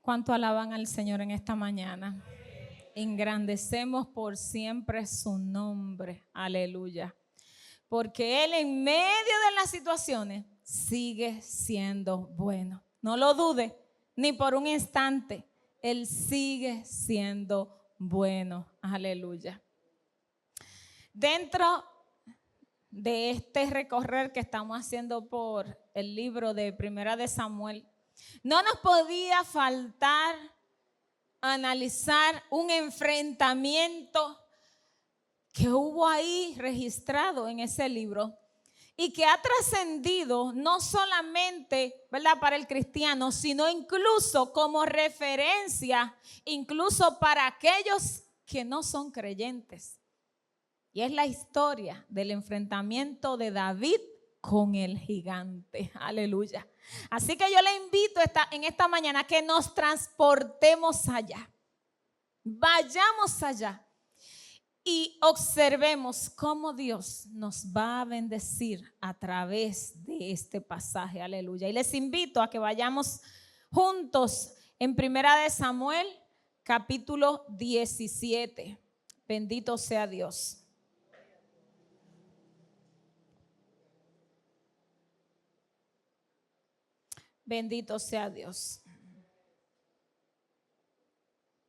¿Cuánto alaban al Señor en esta mañana? Engrandecemos por siempre su nombre. Aleluya. Porque Él en medio de las situaciones sigue siendo bueno. No lo dude ni por un instante. Él sigue siendo bueno. Aleluya. Dentro de este recorrer que estamos haciendo por el libro de Primera de Samuel, no nos podía faltar analizar un enfrentamiento que hubo ahí registrado en ese libro y que ha trascendido no solamente, ¿verdad?, para el cristiano, sino incluso como referencia, incluso para aquellos que no son creyentes. Y es la historia del enfrentamiento de David con el gigante. Aleluya. Así que yo le invito en esta mañana que nos transportemos allá. Vayamos allá y observemos cómo Dios nos va a bendecir a través de este pasaje. Aleluya. Y les invito a que vayamos juntos en Primera de Samuel, capítulo 17. Bendito sea Dios. Bendito sea Dios.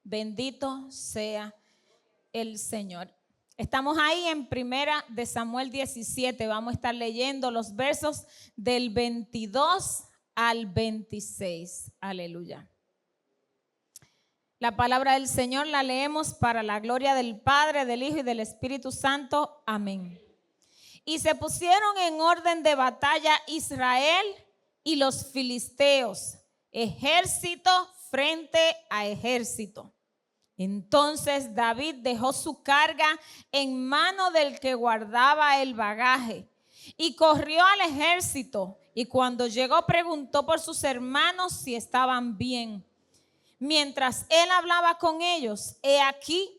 Bendito sea el Señor. Estamos ahí en Primera de Samuel 17. Vamos a estar leyendo los versos del 22 al 26. Aleluya. La palabra del Señor la leemos para la gloria del Padre, del Hijo y del Espíritu Santo. Amén. Y se pusieron en orden de batalla Israel y los filisteos, ejército frente a ejército. Entonces David dejó su carga en mano del que guardaba el bagaje y corrió al ejército, y cuando llegó preguntó por sus hermanos si estaban bien. Mientras él hablaba con ellos, he aquí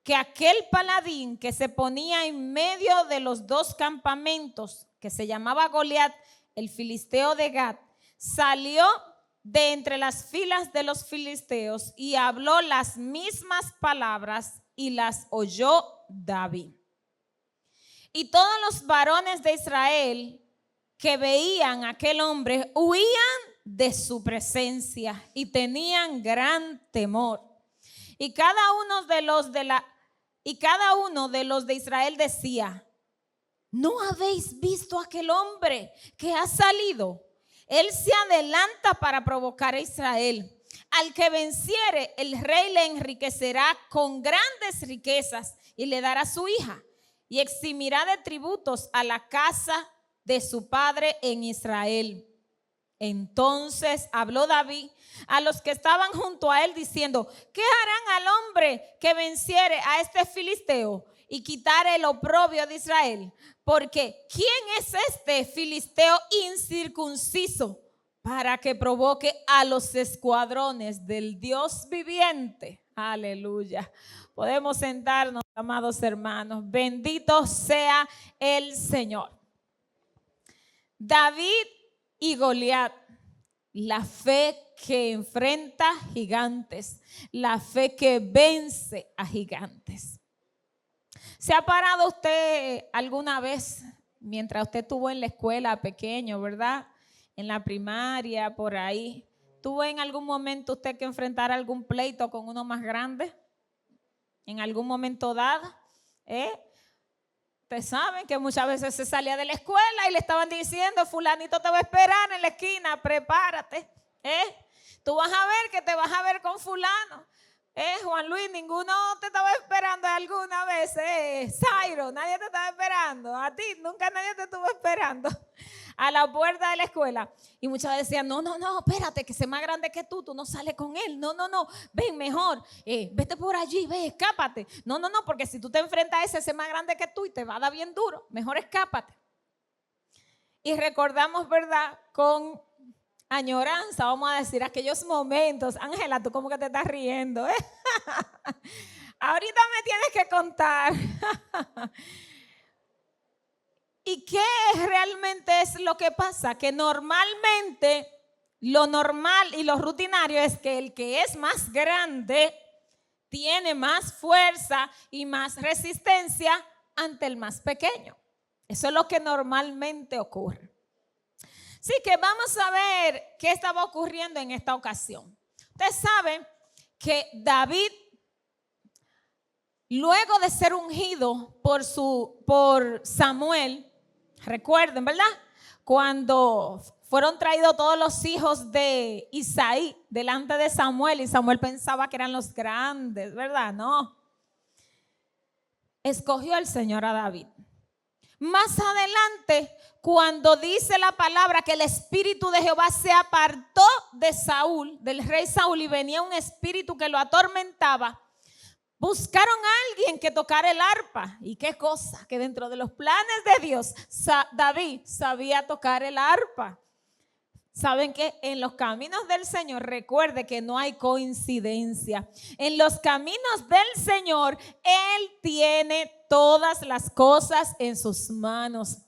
que aquel paladín que se ponía en medio de los dos campamentos, que se llamaba Goliat, el filisteo de Gat, salió de entre las filas de los filisteos y habló las mismas palabras y las oyó David. Y todos los varones de Israel que veían a aquel hombre huían de su presencia y tenían gran temor. Y cada uno de los de Israel decía: ¿no habéis visto a aquel hombre que ha salido? Él se adelanta para provocar a Israel. Al que venciere, el rey le enriquecerá con grandes riquezas y le dará su hija, y eximirá de tributos a la casa de su padre en Israel. Entonces habló David a los que estaban junto a él diciendo: ¿qué harán al hombre que venciere a este filisteo y quitare el oprobio de Israel? Porque ¿quién es este filisteo incircunciso para que provoque a los escuadrones del Dios viviente? Aleluya. Podemos sentarnos, amados hermanos. Bendito sea el Señor. David y Goliat, la fe que enfrenta gigantes, la fe que vence a gigantes. ¿Se ha parado usted alguna vez mientras usted estuvo en la escuela pequeño, verdad? En la primaria, por ahí. ¿Tuvo en algún momento usted que enfrentar algún pleito con uno más grande? ¿En algún momento dado? Ustedes saben que muchas veces se salía de la escuela y le estaban diciendo: fulanito te va a esperar en la esquina, prepárate. Tú vas a ver que te vas a ver con fulano. Juan Luis, ninguno te estaba esperando alguna vez. Zairo, nadie te estaba esperando. A ti nunca nadie te estuvo esperando a la puerta de la escuela. Y muchas veces decían: no, espérate, que sea más grande que tú no sales con él. No, ven mejor, vete por allí, ve, escápate. No, porque si tú te enfrentas a ese más grande que tú y te va a dar bien duro, mejor escápate. Y recordamos, ¿verdad?, con añoranza, vamos a decir, aquellos momentos. Ángela, tú como que te estás riendo, Ahorita me tienes que contar. ¿Y qué realmente es lo que pasa? Que normalmente lo normal y lo rutinario es que el que es más grande tiene más fuerza y más resistencia ante el más pequeño. Eso es lo que normalmente ocurre. Así que vamos a ver qué estaba ocurriendo en esta ocasión. Ustedes saben que David, luego de ser ungido por Samuel, recuerden, ¿verdad? Cuando fueron traídos todos los hijos de Isaí delante de Samuel y Samuel pensaba que eran los grandes, ¿verdad? No. Escogió el Señor a David. Más adelante, cuando dice la palabra que el espíritu de Jehová se apartó de Saúl, del rey Saúl, y venía un espíritu que lo atormentaba, buscaron a alguien que tocara el arpa. ¿Y qué cosa? Que dentro de los planes de Dios, David sabía tocar el arpa. Saben que en los caminos del Señor, recuerde que no hay coincidencia. En los caminos del Señor, Él tiene todas las cosas en sus manos.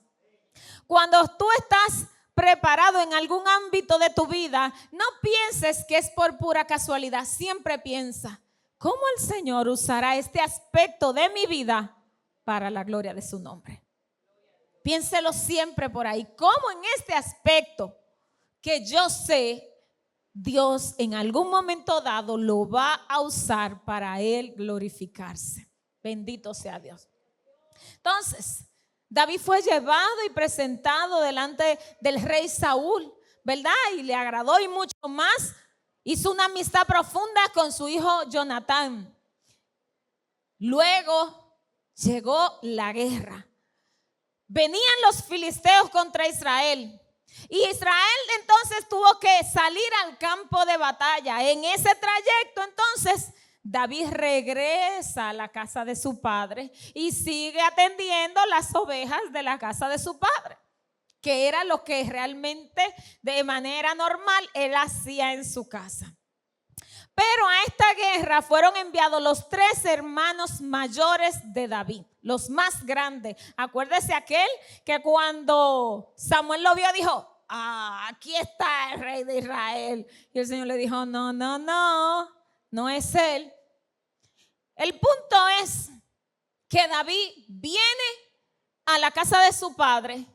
Cuando tú estás preparado en algún ámbito de tu vida, no pienses que es por pura casualidad. Siempre piensa, ¿cómo el Señor usará este aspecto de mi vida para la gloria de su nombre? Piénselo siempre por ahí. ¿Cómo en este aspecto que yo sé, Dios en algún momento dado lo va a usar para Él glorificarse? Bendito sea Dios. Entonces, David fue llevado y presentado delante del rey Saúl, ¿verdad? Y le agradó y mucho más. Hizo una amistad profunda con su hijo Jonatán. Luego llegó la guerra. Venían los filisteos contra Israel. Y Israel entonces tuvo que salir al campo de batalla. En ese trayecto entonces David regresa a la casa de su padre y sigue atendiendo las ovejas de la casa de su padre, que era lo que realmente de manera normal él hacía en su casa. Pero a esta guerra fueron enviados los 3 hermanos mayores de David, los más grandes. Acuérdese aquel que cuando Samuel lo vio dijo, aquí está el rey de Israel. Y el Señor le dijo, no es él. El punto es que David viene a la casa de su padre.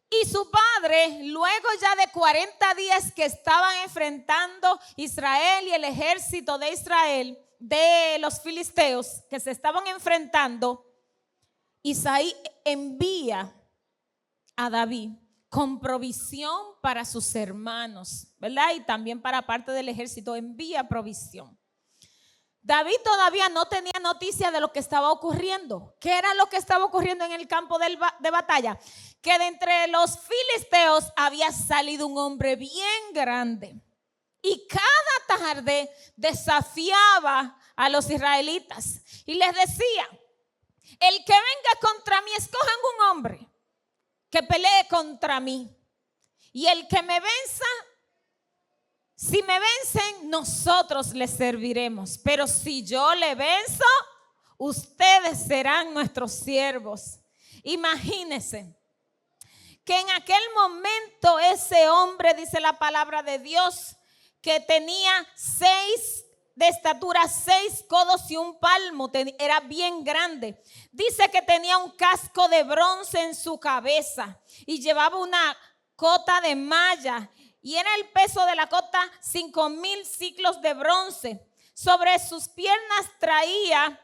Y su padre, luego ya de 40 días que estaban enfrentando Israel y el ejército de Israel, de los filisteos que se estaban enfrentando, Isaí envía a David con provisión para sus hermanos, ¿verdad? Y también para parte del ejército envía provisión. David todavía no tenía noticia de lo que estaba ocurriendo. ¿Qué era lo que estaba ocurriendo en el campo de batalla? Que de entre los filisteos había salido un hombre bien grande y cada tarde desafiaba a los israelitas y les decía, el que venga contra mí, escojan un hombre que pelee contra mí, y el que me venza, si me vencen, nosotros les serviremos. Pero si yo le venzo, ustedes serán nuestros siervos. Imagínense que en aquel momento ese hombre, dice la palabra de Dios, que tenía 6 de estatura, 6 codos y un palmo, era bien grande. Dice que tenía un casco de bronce en su cabeza y llevaba una cota de malla. Y era el peso de la cota 5,000 ciclos de bronce. Sobre sus piernas traía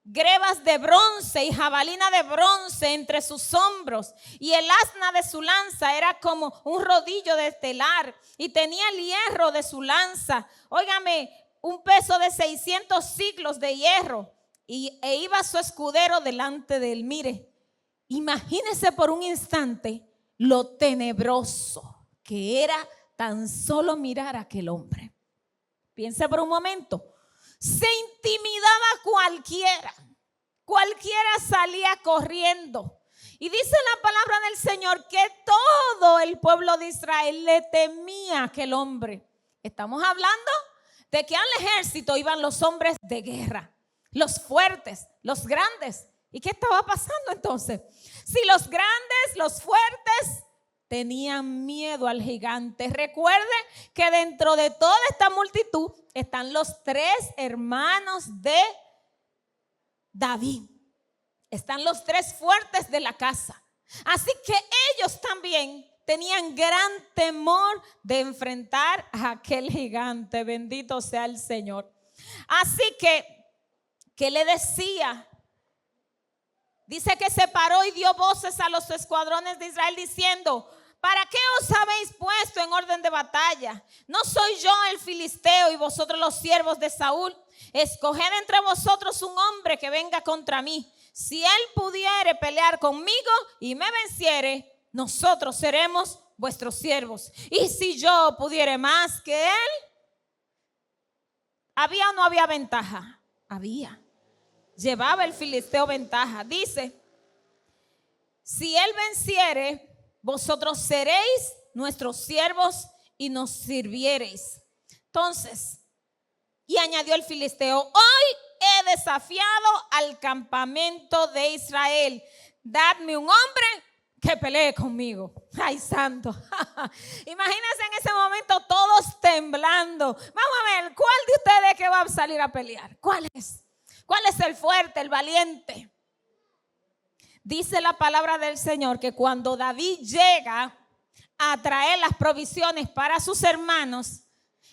grebas de bronce y jabalina de bronce entre sus hombros. Y el asna de su lanza era como un rodillo de telar. Y tenía el hierro de su lanza, óigame, un peso de 600 ciclos de hierro. E iba su escudero delante de él. Mire, imagínese por un instante lo tenebroso que era tan solo mirar a aquel hombre. Piense por un momento. Se intimidaba a cualquiera salía corriendo. Y dice la palabra del Señor que todo el pueblo de Israel le temía a aquel hombre. Estamos hablando de que al ejército iban los hombres de guerra, los fuertes, los grandes. ¿Y qué estaba pasando entonces? Si los grandes, los fuertes tenían miedo al gigante. Recuerde que dentro de toda esta multitud están los 3 hermanos de David. Están los 3 fuertes de la casa. Así que ellos también tenían gran temor de enfrentar a aquel gigante. Bendito sea el Señor. Así que, ¿qué le decía? Dice que se paró y dio voces a los escuadrones de Israel diciendo: ¿para qué os habéis puesto en orden de batalla? ¿No soy yo el filisteo y vosotros los siervos de Saúl? Escoged entre vosotros un hombre que venga contra mí. Si él pudiere pelear conmigo y me venciere, nosotros seremos vuestros siervos. Y si yo pudiere más que él, ¿había o no había ventaja? Había. Llevaba el filisteo ventaja. Dice: si él venciere, vosotros seréis nuestros siervos y nos sirviereis. Entonces, y añadió el filisteo: hoy he desafiado al campamento de Israel. Dadme un hombre que pelee conmigo. Ay, santo. Imagínense en ese momento todos temblando. Vamos a ver, ¿cuál de ustedes que va a salir a pelear? ¿Cuál es? ¿Cuál es el fuerte, el valiente? Dice la palabra del Señor que cuando David llega a traer las provisiones para sus hermanos,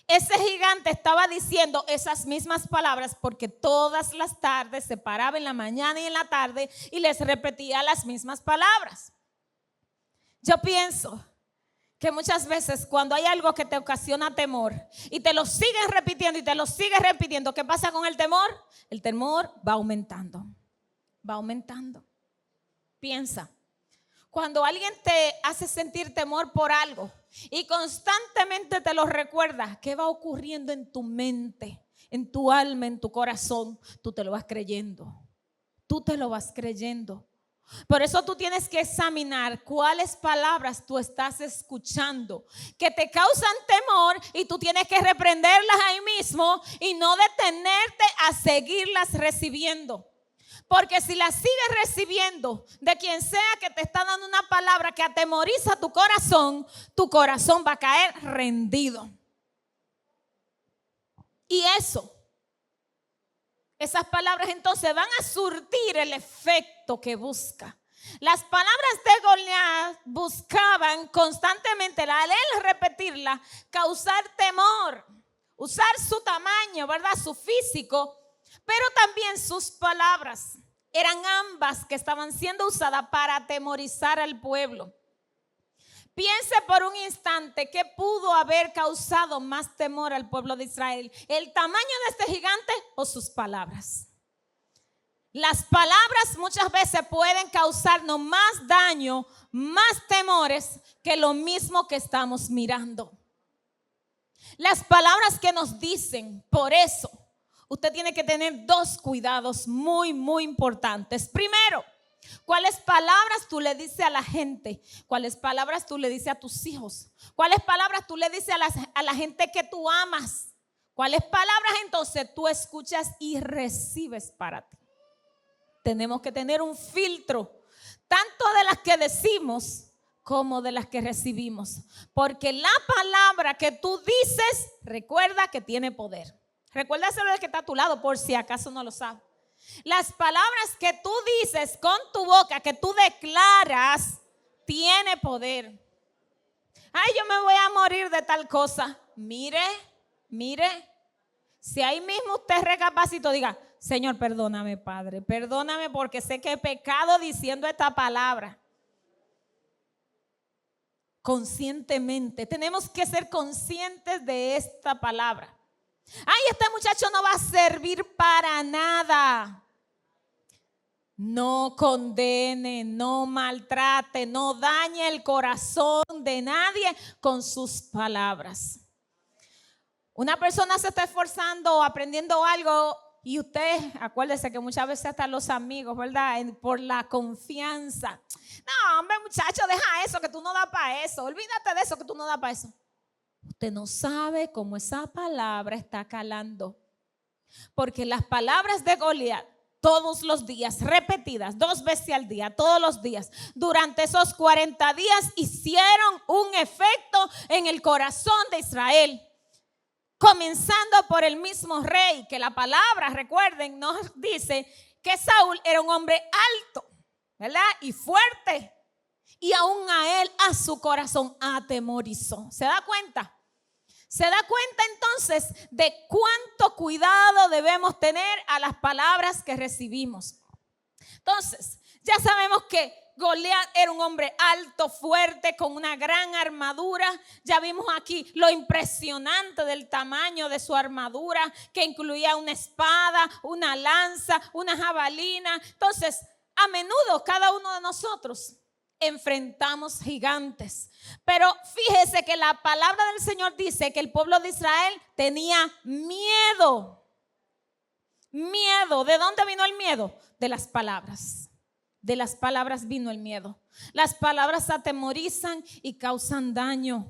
ese gigante estaba diciendo esas mismas palabras porque todas las tardes se paraba en la mañana y en la tarde y les repetía las mismas palabras. Yo pienso que muchas veces cuando hay algo que te ocasiona temor y te lo sigues repitiendo y te lo sigues repitiendo, ¿qué pasa con el temor? El temor va aumentando, va aumentando. Piensa, cuando alguien te hace sentir temor por algo y constantemente te lo recuerda, ¿qué va ocurriendo en tu mente, en tu alma, en tu corazón? Tú te lo vas creyendo, tú te lo vas creyendo. Por eso tú tienes que examinar cuáles palabras tú estás escuchando que te causan temor y tú tienes que reprenderlas ahí mismo y no detenerte a seguirlas recibiendo. Porque si las sigues recibiendo de quien sea que te está dando una palabra que atemoriza tu corazón va a caer rendido. Y esas palabras entonces van a surtir el efecto que busca. Las palabras de Goliat buscaban constantemente, al él repetirla, causar temor, usar su tamaño, ¿verdad? Su físico, pero también sus palabras. Eran ambas que estaban siendo usadas para atemorizar al pueblo. Piense por un instante qué pudo haber causado más temor al pueblo de Israel: el tamaño de este gigante o sus palabras. Las palabras muchas veces pueden causarnos más daño, más temores que lo mismo que estamos mirando. Las palabras que nos dicen. Por eso usted tiene que tener 2 cuidados muy, muy importantes. Primero, ¿cuáles palabras tú le dices a la gente? ¿Cuáles palabras tú le dices a tus hijos? ¿Cuáles palabras tú le dices a la gente que tú amas? ¿Cuáles palabras entonces tú escuchas y recibes para ti? Tenemos que tener un filtro, tanto de las que decimos como de las que recibimos. Porque la palabra que tú dices, recuerda que tiene poder. Recuérdaselo del que está a tu lado por si acaso no lo sabe. Las palabras que tú dices con tu boca, que tú declaras, tiene poder. Ay, yo me voy a morir de tal cosa. Mire, si ahí mismo usted recapacitó, diga: Señor, perdóname, Padre, perdóname porque sé que he pecado diciendo esta palabra. Conscientemente, tenemos que ser conscientes de esta palabra. Ay, este muchacho no va a servir para nada. No condene, no maltrate, no dañe el corazón de nadie con sus palabras. Una persona se está esforzando o aprendiendo algo y usted, acuérdese que muchas veces hasta los amigos, ¿verdad? Por la confianza. No, hombre, muchacho, deja eso, que tú no das para eso. Olvídate de eso, que tú no das para eso. Usted no sabe cómo esa palabra está calando. Porque las palabras de Goliat todos los días, repetidas 2 veces al día, todos los días. Durante esos 40 días hicieron un efecto en el corazón de Israel. Comenzando por el mismo rey, que la palabra, recuerden, nos dice que Saúl era un hombre alto, ¿verdad? Y fuerte. Y aún a él, a su corazón, atemorizó. ¿Se da cuenta? Se da cuenta entonces de cuánto cuidado debemos tener a las palabras que recibimos. Entonces, ya sabemos que Goliat era un hombre alto, fuerte, con una gran armadura. Ya vimos aquí lo impresionante del tamaño de su armadura, que incluía una espada, una lanza, una jabalina. Entonces, a menudo cada uno de nosotros enfrentamos gigantes. Pero fíjese que la palabra del Señor dice que el pueblo de Israel tenía miedo. Miedo. ¿De dónde vino el miedo? De las palabras. De las palabras vino el miedo. Las palabras atemorizan y causan daño.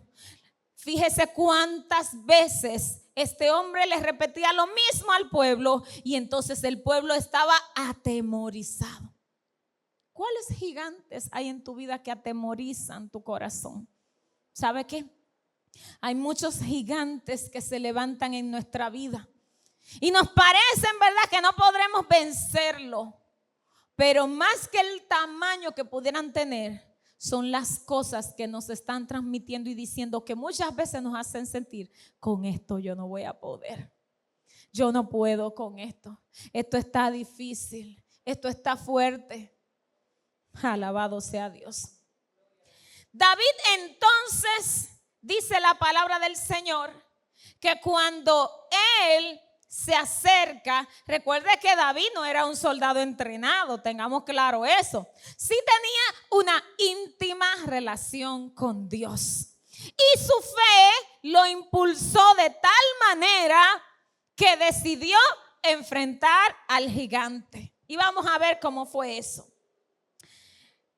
Fíjese cuántas veces este hombre le repetía lo mismo al pueblo y entonces el pueblo estaba atemorizado. ¿Cuáles gigantes hay en tu vida que atemorizan tu corazón? ¿Sabe qué? Hay muchos gigantes que se levantan en nuestra vida y nos parecen, ¿verdad?, que no podremos vencerlo. Pero más que el tamaño que pudieran tener, son las cosas que nos están transmitiendo y diciendo que muchas veces nos hacen sentir, con esto yo no voy a poder. Yo no puedo con esto. Esto está difícil. Esto está fuerte. Alabado sea Dios. David entonces, dice la palabra del Señor, que cuando él se acerca, recuerde que David no era un soldado entrenado, tengamos claro eso. Sí tenía una íntima relación con Dios. Y su fe lo impulsó de tal manera que decidió enfrentar al gigante. Y vamos a ver cómo fue eso.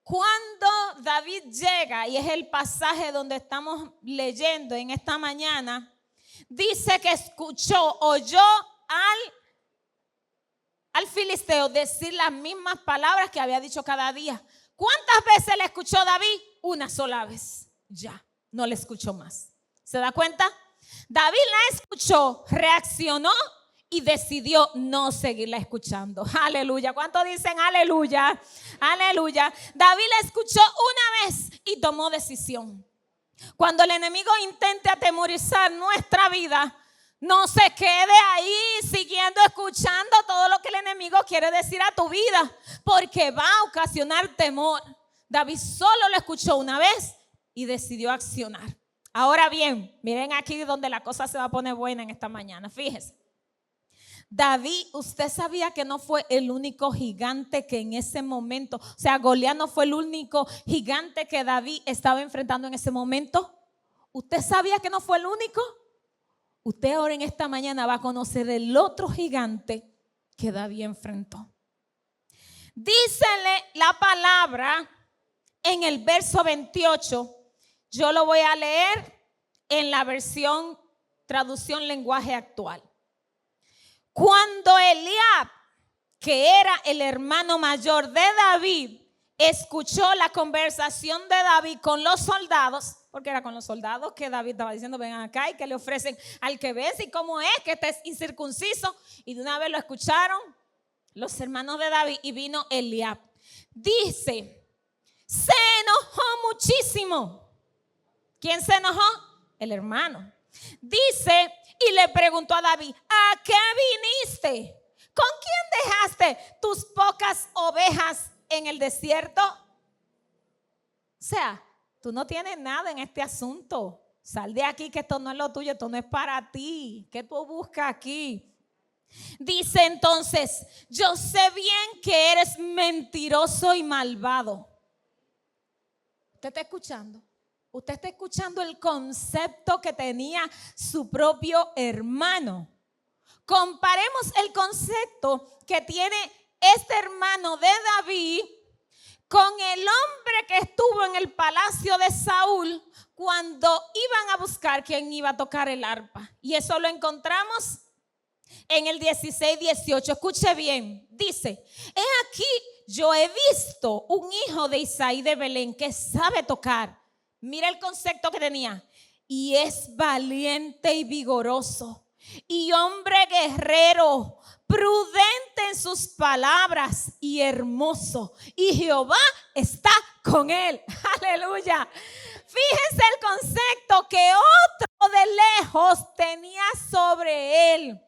Cuando David llega, y es el pasaje donde estamos leyendo en esta mañana, dice que oyó al filisteo decir las mismas palabras que había dicho cada día. ¿Cuántas veces le escuchó David? Una sola vez. Ya, no le escuchó más. ¿Se da cuenta? David la escuchó, reaccionó y decidió no seguirla escuchando. Aleluya. ¿Cuántos dicen aleluya? Aleluya. David la escuchó una vez y tomó decisión. Cuando el enemigo intente atemorizar nuestra vida, no se quede ahí siguiendo escuchando todo lo que el enemigo quiere decir a tu vida, porque va a ocasionar temor. David solo lo escuchó una vez y decidió accionar. Ahora bien, miren aquí donde la cosa se va a poner buena en esta mañana. Fíjese. David, usted sabía que no fue el único gigante que en ese momento, o sea, Goliat no fue el único gigante que David estaba enfrentando en ese momento. ¿Usted sabía que no fue el único? Usted ahora en esta mañana va a conocer el otro gigante que David enfrentó. Dícele la palabra en el verso 28. Yo lo voy a leer en la versión traducción lenguaje actual. Cuando Eliab, que era el hermano mayor de David, escuchó la conversación de David con los soldados, porque era con los soldados que David estaba diciendo, vengan acá y que le ofrecen al que vence y cómo es que este es incircunciso, y de una vez lo escucharon los hermanos de David y vino Eliab. Dice, se enojó muchísimo. ¿Quién se enojó? El hermano. Dice, y le preguntó a David, ¿a qué viniste? ¿Con quién dejaste tus pocas ovejas en el desierto? O sea, tú no tienes nada en este asunto. Sal de aquí, que esto no es lo tuyo, esto no es para ti. ¿Qué tú buscas aquí? Dice entonces, yo sé bien que eres mentiroso y malvado. ¿Usted está escuchando? Usted está escuchando el concepto que tenía su propio hermano. Comparemos el concepto que tiene este hermano de David con el hombre que estuvo en el palacio de Saúl cuando iban a buscar quién iba a tocar el arpa. Y eso lo encontramos En el 16:18, escuche bien, dice: he aquí, yo he visto un hijo de Isaí de Belén que sabe tocar. Mira el concepto que tenía. Y es valiente y vigoroso, y hombre guerrero, prudente en sus palabras y hermoso. Y Jehová está con él. Aleluya. Fíjense el concepto que otro de lejos tenía sobre él.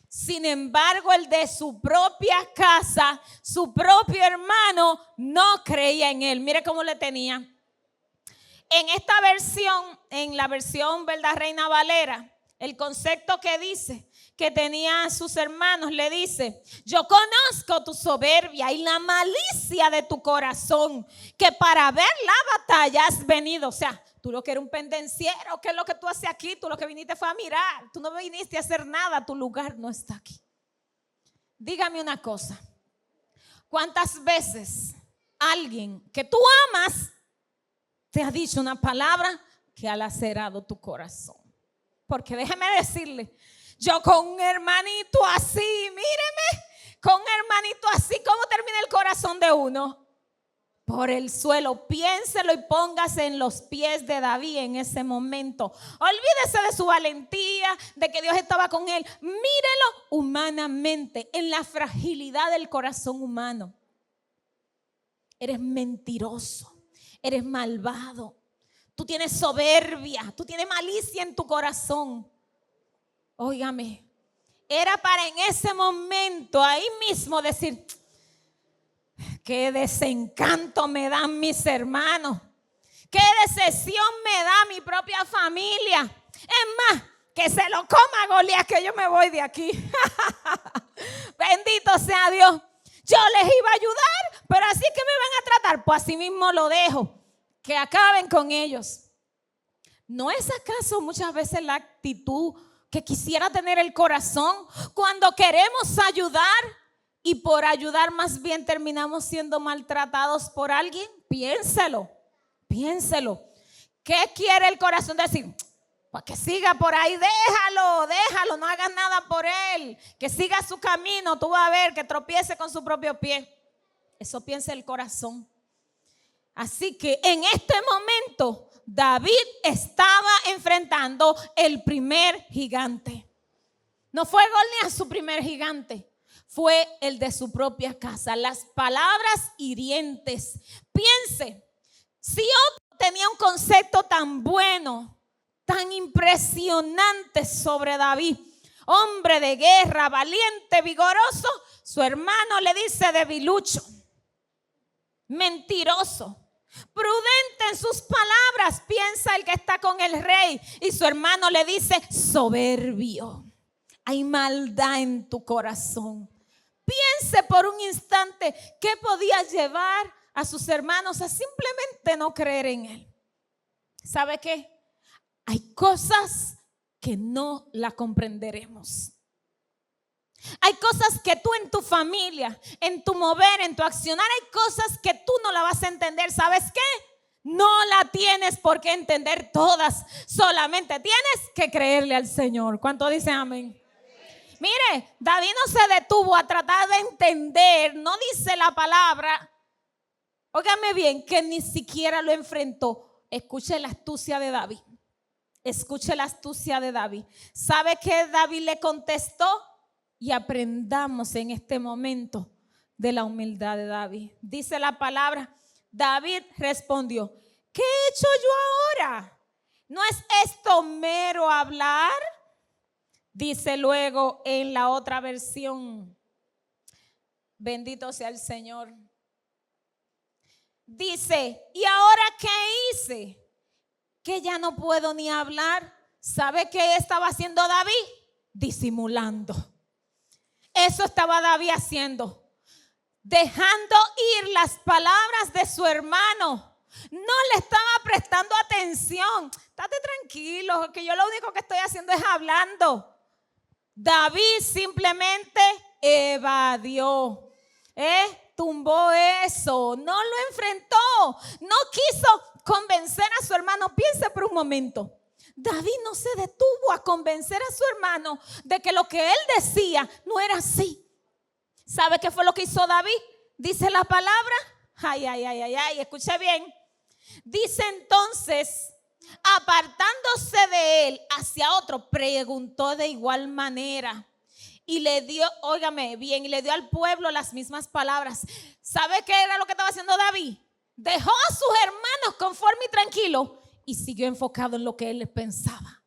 Sin embargo, el de su propia casa, su propio hermano, no creía en él. Mire cómo le tenía. En esta versión, en la versión, ¿verdad?, Reina Valera, el concepto que dice que tenía a sus hermanos, le dice: yo conozco tu soberbia y la malicia de tu corazón, que para ver la batalla has venido. O sea, tú lo que eres un pendenciero, ¿qué es lo que tú haces aquí? Tú lo que viniste fue a mirar, tú no viniste a hacer nada, tu lugar no está aquí. Dígame una cosa: ¿cuántas veces alguien que tú amas te ha dicho una palabra que ha lacerado tu corazón? Porque déjeme decirle, yo con un hermanito así, míreme, con un hermanito así, ¿cómo termina el corazón de uno? Por el suelo. Piénselo y póngase en los pies de David en ese momento. Olvídese de su valentía, de que Dios estaba con él. Mírelo humanamente, en la fragilidad del corazón humano. Eres mentiroso, eres malvado, tú tienes soberbia, tú tienes malicia en tu corazón. Óigame, era para en ese momento ahí mismo decir: qué desencanto me dan mis hermanos, qué decepción me da mi propia familia. Es más, que se lo coma Goliat, que yo me voy de aquí. Bendito sea Dios. Yo les iba a ayudar, pero así que me van a tratar, pues así mismo lo dejo, que acaben con ellos. ¿No es acaso muchas veces la actitud que quisiera tener el corazón cuando queremos ayudar y por ayudar más bien terminamos siendo maltratados por alguien? Piénselo, piénselo. ¿Qué quiere el corazón decir? Pues que siga por ahí, déjalo, no hagas nada por él, que siga su camino, tú vas a ver que tropiece con su propio pie. Eso piensa el corazón. Así que en este momento David estaba enfrentando el primer gigante. No fue Goliat su primer gigante, fue el de su propia casa. Las palabras hirientes. Piense, si otro tenía un concepto tan bueno, tan impresionante sobre David, hombre de guerra, valiente, vigoroso, su hermano le dice debilucho, mentiroso, prudente en sus palabras, piensa el que está con el rey, y su hermano le dice soberbio. Hay maldad en tu corazón. Piense por un instante qué podía llevar a sus hermanos a simplemente no creer en él. ¿Sabe qué? Hay cosas que no la comprenderemos. Hay cosas que tú en tu familia, en tu mover, en tu accionar, hay cosas que tú no la vas a entender. ¿Sabes qué? No la tienes por qué entender todas. Solamente tienes que creerle al Señor. ¿Cuánto dicen amén? Mire, David no se detuvo a tratar de entender. No dice la palabra, óigame bien, que ni siquiera lo enfrentó. Escuche la astucia de David. Escuche la astucia de David. ¿Sabe qué David le contestó? Y aprendamos en este momento de la humildad de David. Dice la palabra, David respondió: ¿qué he hecho yo ahora? ¿No es esto mero hablar? Dice luego en la otra versión, bendito sea el Señor. Dice: ¿y ahora qué hice? Que ya no puedo ni hablar. ¿Sabe qué estaba haciendo David? Disimulando. Eso estaba David haciendo, dejando ir las palabras de su hermano. No le estaba prestando atención. Estate tranquilo, que yo lo único que estoy haciendo es hablando. David simplemente evadió, tumbó eso, no lo enfrentó, no quiso convencer a su hermano. Piense por un momento. David no se detuvo a convencer a su hermano de que lo que él decía no era así. ¿Sabe qué fue lo que hizo David? Dice la palabra. Escuche bien. Dice entonces, apartándose de él hacia otro, preguntó de igual manera. Y le dio, óigame bien, y le dio al pueblo las mismas palabras. ¿Sabe qué era lo que estaba haciendo David? Dejó a sus hermanos conforme y tranquilo y siguió enfocado en lo que él pensaba.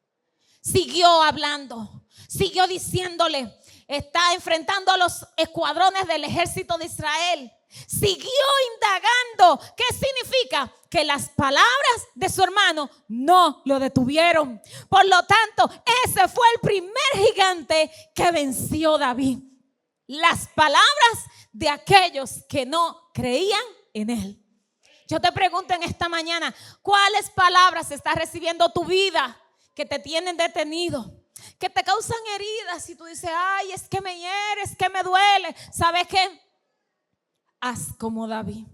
Siguió hablando, siguió diciéndole, está enfrentando a los escuadrones del ejército de Israel. Siguió indagando. ¿Qué significa? Que las palabras de su hermano no lo detuvieron. Por lo tanto, ese fue el primer gigante que venció David. Las palabras de aquellos que no creían en él. Yo te pregunto en esta mañana, ¿cuáles palabras estás recibiendo tu vida que te tienen detenido? Que te causan heridas y tú dices, ay, es que me hiere, es que me duele. ¿Sabes qué? Haz como David.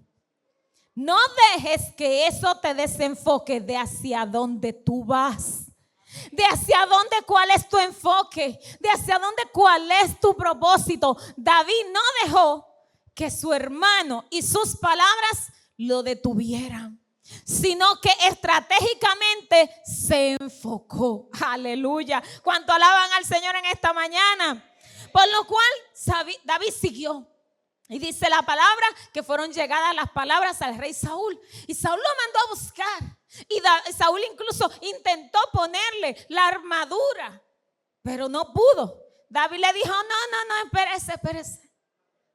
No dejes que eso te desenfoque de hacia dónde tú vas. De hacia dónde, cuál es tu enfoque. De hacia dónde, cuál es tu propósito. David no dejó que su hermano y sus palabras lo detuvieran, sino que estratégicamente se enfocó. Aleluya. ¿Cuánto alaban al Señor en esta mañana? Por lo cual David siguió. Y dice la palabra que fueron llegadas las palabras al rey Saúl. Y Saúl lo mandó a buscar. Y Saúl incluso intentó ponerle la armadura, pero no pudo. David le dijo, no, espérese.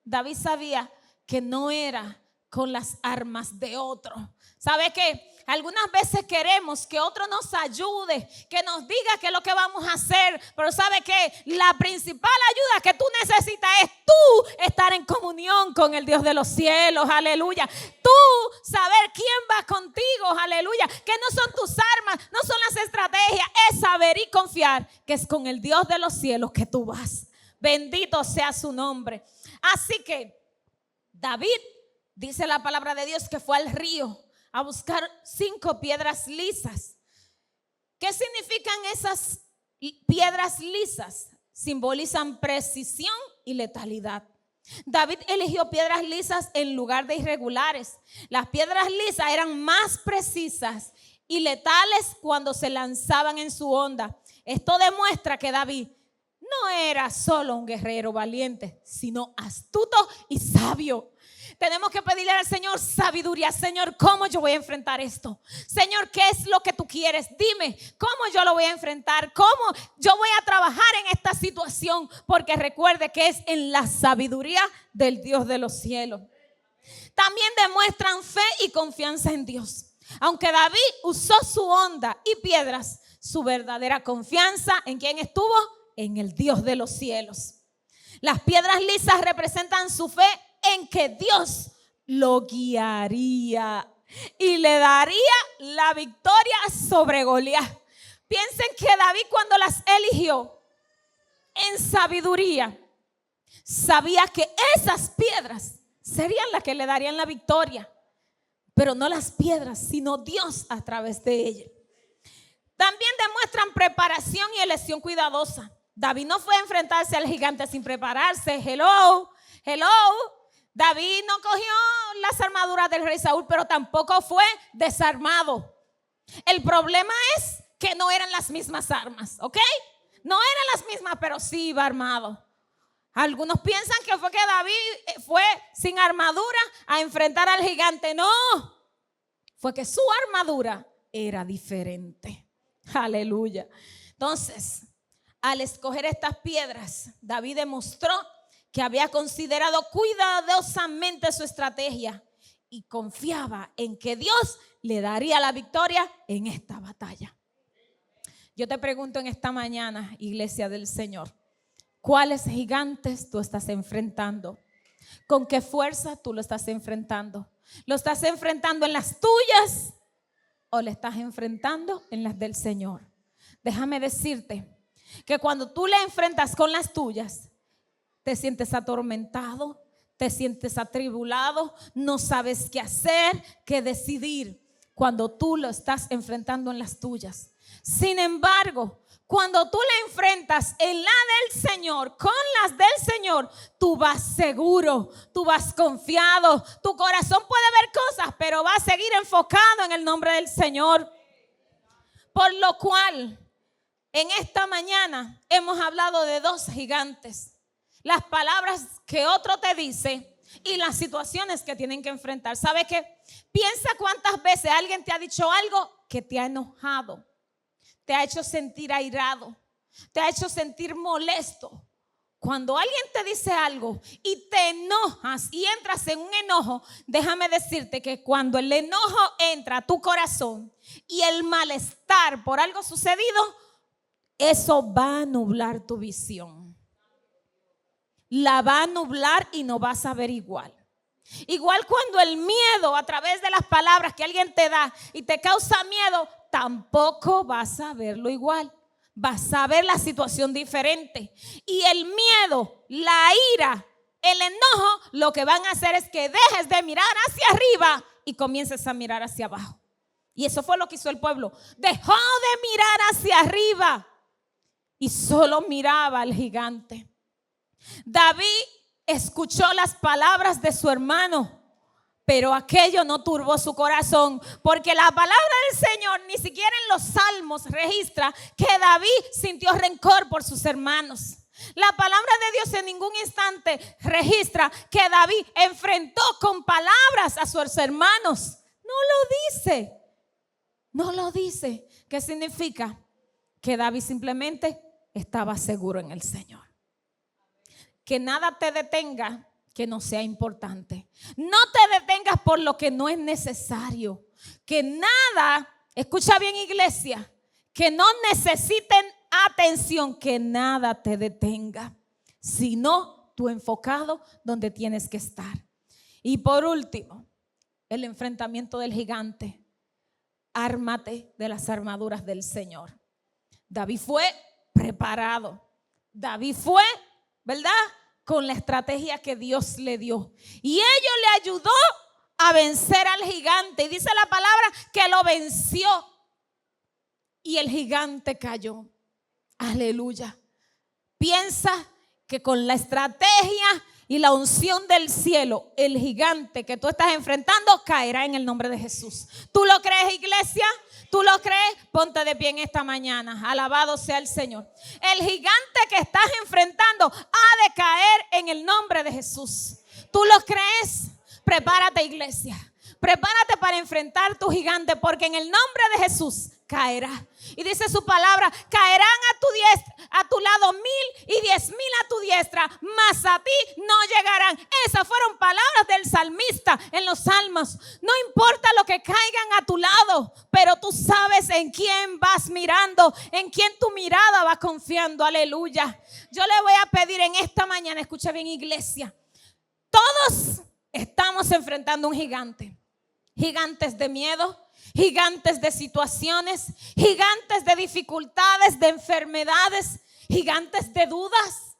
David sabía que no era con las armas de otro. ¿Sabe qué? Algunas veces queremos que otro nos ayude, que nos diga qué es lo que vamos a hacer. Pero ¿sabe qué? La principal ayuda que tú necesitas es tú estar en comunión con el Dios de los cielos. Aleluya. Tú saber quién va contigo. Aleluya. Que no son tus armas, no son las estrategias. Es saber y confiar que es con el Dios de los cielos que tú vas. Bendito sea su nombre. Así que David, dice la palabra de Dios, que fue al río a buscar 5 piedras lisas. ¿Qué significan esas piedras lisas? Simbolizan precisión y letalidad. David eligió piedras lisas en lugar de irregulares. Las piedras lisas eran más precisas y letales cuando se lanzaban en su onda. Esto demuestra que David no era solo un guerrero valiente, sino astuto y sabio. Tenemos que pedirle al Señor sabiduría. Señor, ¿cómo yo voy a enfrentar esto? Señor, ¿qué es lo que tú quieres? Dime, ¿cómo yo lo voy a enfrentar? ¿Cómo yo voy a trabajar en esta situación? Porque recuerde que es en la sabiduría del Dios de los cielos. También demuestran fe y confianza en Dios. Aunque David usó su honda y piedras, su verdadera confianza, ¿en quién estuvo? En el Dios de los cielos. Las piedras lisas representan su fe en que Dios lo guiaría y le daría la victoria sobre Goliat. Piensen que David, cuando las eligió en sabiduría, sabía que esas piedras serían las que le darían la victoria, pero no las piedras, sino Dios a través de ellas. También demuestran preparación y elección cuidadosa. David no fue a enfrentarse al gigante sin prepararse. Hello. David no cogió las armaduras del rey Saúl, pero tampoco fue desarmado. El problema es que no eran las mismas armas, ¿ok? No eran las mismas, pero sí iba armado. Algunos piensan que fue que David fue sin armadura a enfrentar al gigante. No, fue que su armadura era diferente. Aleluya. Entonces, al escoger estas piedras, David demostró que había considerado cuidadosamente su estrategia y confiaba en que Dios le daría la victoria en esta batalla. Yo te pregunto en esta mañana, iglesia del Señor, ¿cuáles gigantes tú estás enfrentando? ¿Con qué fuerza tú lo estás enfrentando? ¿Lo estás enfrentando en las tuyas o le estás enfrentando en las del Señor? Déjame decirte que cuando tú le enfrentas con las tuyas, te sientes atormentado, te sientes atribulado, no sabes qué hacer, qué decidir. cuando tú lo estás enfrentando en las tuyas. Sin embargo, cuando tú la enfrentas en la del Señor, con las del Señor, tú vas seguro, tú vas confiado. Tu corazón puede ver cosas, pero va a seguir enfocado en el nombre del Señor. Por lo cual, en esta mañana hemos hablado de dos gigantes. Las palabras que otro te dice y las situaciones que tienen que enfrentar. ¿Sabe qué? Piensa cuántas veces alguien te ha dicho algo que te ha enojado, te ha hecho sentir airado, te ha hecho sentir molesto. Cuando alguien te dice algo y te enojas y entras en un enojo, déjame decirte que cuando el enojo entra a tu corazón y el malestar por algo sucedido, eso va a nublar tu visión. La va a nublar y no vas a ver igual. Igual cuando el miedo a través de las palabras que alguien te da y te causa miedo, tampoco vas a verlo igual. Vas a ver la situación diferente. Y el miedo, la ira, el enojo, lo que van a hacer es que dejes de mirar hacia arriba y comiences a mirar hacia abajo. Y eso fue lo que hizo el pueblo. Dejó de mirar hacia arriba y solo miraba al gigante. David escuchó las palabras de su hermano, pero aquello no turbó su corazón, porque la palabra del Señor ni siquiera en los salmos registra que David sintió rencor por sus hermanos. La palabra de Dios en ningún instante registra que David enfrentó con palabras a sus hermanos. No lo dice. No lo dice. ¿Qué significa? Que David simplemente estaba seguro en el Señor. Que nada te detenga que no sea importante. No te detengas por lo que no es necesario. Que nada, escucha bien, iglesia, que no necesiten atención, que nada te detenga, sino tú enfocado donde tienes que estar. Y por último, el enfrentamiento del gigante. Ármate de las armaduras del Señor. David fue preparado. David fue, ¿verdad?, con la estrategia que Dios le dio. Y ello le ayudó a vencer al gigante. Y dice la palabra que lo venció. Y el gigante cayó. Aleluya. Piensa que con la estrategia y la unción del cielo, el gigante que tú estás enfrentando caerá en el nombre de Jesús. ¿Tú lo crees, iglesia? ¿Tú lo crees? Ponte de pie en esta mañana. Alabado sea el Señor. El gigante que estás enfrentando ha de caer en el nombre de Jesús. ¿Tú lo crees? Prepárate, iglesia. Prepárate para enfrentar tu gigante, porque en el nombre de Jesús caerá. Y dice su palabra: caerán a tu lado 1000 y 10,000 a tu diestra, mas a ti no llegarán. Esas fueron palabras del salmista en los salmos. No importa lo que caigan a tu lado, pero tú sabes en quién vas mirando, en quién tu mirada va confiando. Aleluya. Yo le voy a pedir en esta mañana, escucha bien, iglesia, todos estamos enfrentando un gigante. Gigantes de miedo, gigantes de situaciones, gigantes de dificultades, de enfermedades, gigantes de dudas,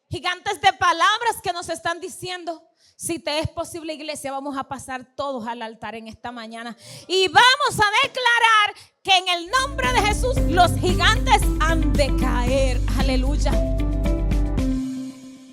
gigantes de palabras que nos están diciendo. Si te es posible, iglesia, vamos a pasar todos al altar en esta mañana y vamos a declarar que en el nombre de Jesús los gigantes han de caer. Aleluya.